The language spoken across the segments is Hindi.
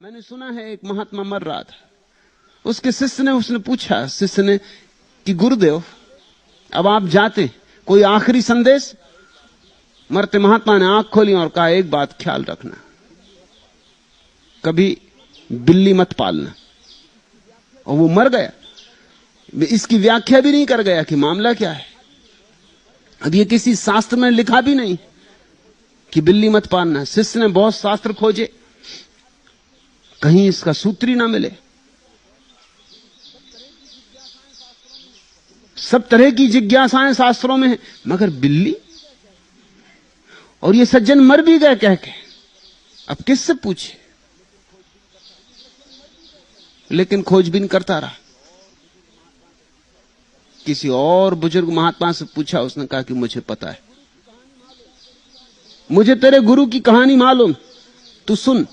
मैंने सुना है एक महात्मा मर रहा था, उसके शिष्य ने उसने पूछा शिष्य ने कि गुरुदेव अब आप जाते, कोई आखिरी संदेश? मरते महात्मा ने आंख खोली और कहा एक बात ख्याल रखना, कभी बिल्ली मत पालना। और वो मर गया। इसकी व्याख्या भी नहीं कर गया कि मामला क्या है। अब ये किसी शास्त्र में लिखा भी नहीं कि बिल्ली मत पालना। शिष्य ने बहुत शास्त्र खोजे, कहीं इसका सूत्र ही ना मिले। सब तरह की जिज्ञासाएं शास्त्रों में हैं, मगर बिल्ली? और ये सज्जन मर भी गए कह के, अब किससे पूछे? लेकिन खोजबीन करता रहा। किसी और बुजुर्ग महात्मा से पूछा, उसने कहा कि मुझे पता है, मुझे तेरे गुरु की कहानी मालूम, तू सुन।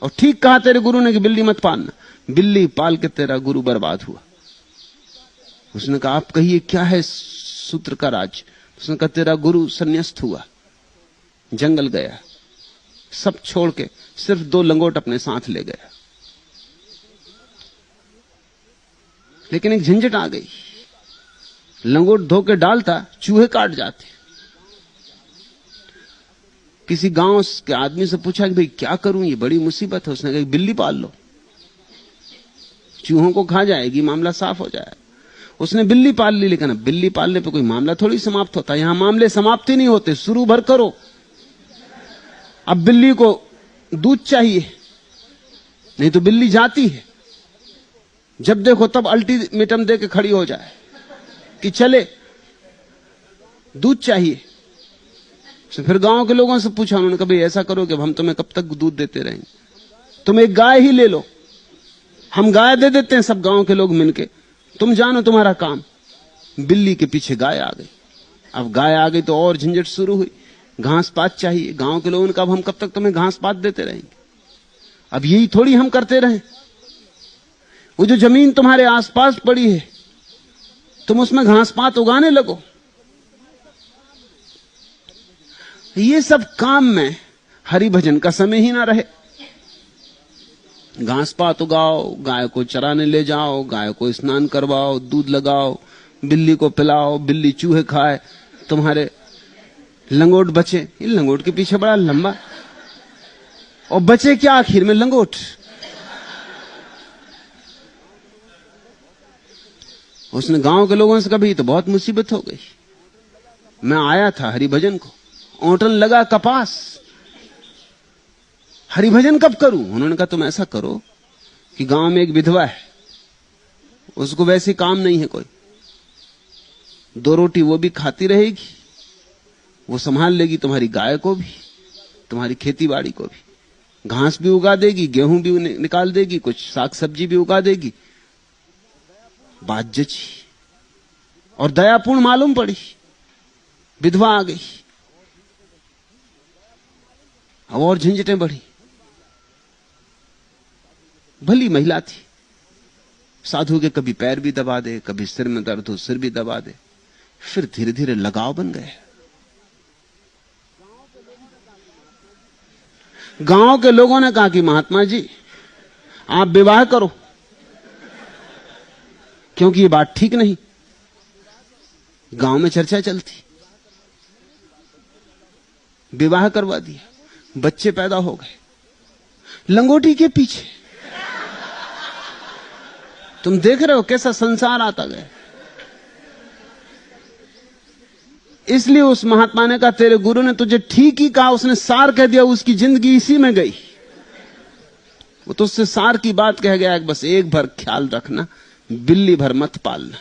और ठीक कहा तेरे गुरु ने कि बिल्ली मत पालना। बिल्ली पाल के तेरा गुरु बर्बाद हुआ। उसने कहा आप कहिए क्या है सूत्र का राज? उसने कहा तेरा गुरु संन्यास्त हुआ, जंगल गया, सब छोड़ के सिर्फ 2 लंगोट अपने साथ ले गया। लेकिन एक झंझट आ गई, लंगोट धो के डालता, चूहे काट जाते। किसी गांव के आदमी से पूछा कि भाई क्या करूं, ये बड़ी मुसीबत है। उसने कहा बिल्ली पाल लो, चूहों को खा जाएगी, मामला साफ हो जाएगा। उसने बिल्ली पाल ली, लेकिन अब बिल्ली पालने पे कोई मामला थोड़ी समाप्त होता। यहां मामले समाप्त ही नहीं होते, शुरू भर करो। अब बिल्ली को दूध चाहिए, नहीं तो बिल्ली जाती है। जब देखो तब अल्टीमेटम दे के खड़ी हो जाए कि चले, दूध चाहिए। फिर गांव के लोगों से पूछा, उन्होंने कहा भाई ऐसा करो कि हम तुम्हें कब तक दूध देते रहेंगे, तुम एक गाय ही ले लो, हम गाय दे देते हैं सब गांव के लोग मिलके, तुम जानो तुम्हारा काम। बिल्ली के पीछे गाय आ गई। अब गाय आ गई तो और झंझट शुरू हुई, घास पात चाहिए। गांव के लोगों ने कहा हम कब तक तुम्हें घास पात देते रहेंगे, अब यही थोड़ी हम करते रहें। वो जो जमीन तुम्हारे आसपास पड़ी है, तुम उसमें घास पात उगाने लगो। ये सब काम में हरि भजन का समय ही ना रहे। घास पात उगाओ, गाय को चराने ले जाओ, गाय को स्नान करवाओ, दूध लगाओ, बिल्ली को पिलाओ, बिल्ली चूहे खाए, तुम्हारे लंगोट बचे। ये लंगोट के पीछे बड़ा लंबा, और बचे क्या आखिर में? लंगोट। उसने गांव के लोगों से कहा भाई तो बहुत मुसीबत हो गई, मैं आया था हरिभजन को, ओंटन लगा कपास, हरिभजन कब करूं? उन्होंने कहा तुम ऐसा करो कि गांव में एक विधवा है, उसको वैसे काम नहीं है कोई, 2 रोटी वो भी खाती रहेगी, वो संभाल लेगी तुम्हारी गाय को भी, तुम्हारी खेती बाड़ी को भी, घास भी उगा देगी, गेहूं भी निकाल देगी, कुछ साग सब्जी भी उगा देगी। बात जची और दयापूर्ण मालूम पड़ी। विधवा आ गई, और झंझटें बढ़ी। भली महिला थी, साधु के कभी पैर भी दबा दे, कभी सिर में दर्द हो सिर भी दबा दे। फिर धीरे धीरे लगाव बन गए। गांव के लोगों ने कहा कि महात्मा जी आप विवाह करो, क्योंकि ये बात ठीक नहीं। गांव में चर्चा चलती, विवाह करवा दिया, बच्चे पैदा हो गए लंगोटी के पीछे। तुम देख रहे हो कैसा संसार आता गया। इसलिए उस महात्मा ने कहा तेरे गुरु ने तुझे ठीक ही कहा, उसने सार कह दिया, उसकी जिंदगी इसी में गई। वो तो उससे सार की बात कह गया, बस एक भर ख्याल रखना, बिल्ली भर मत पालना।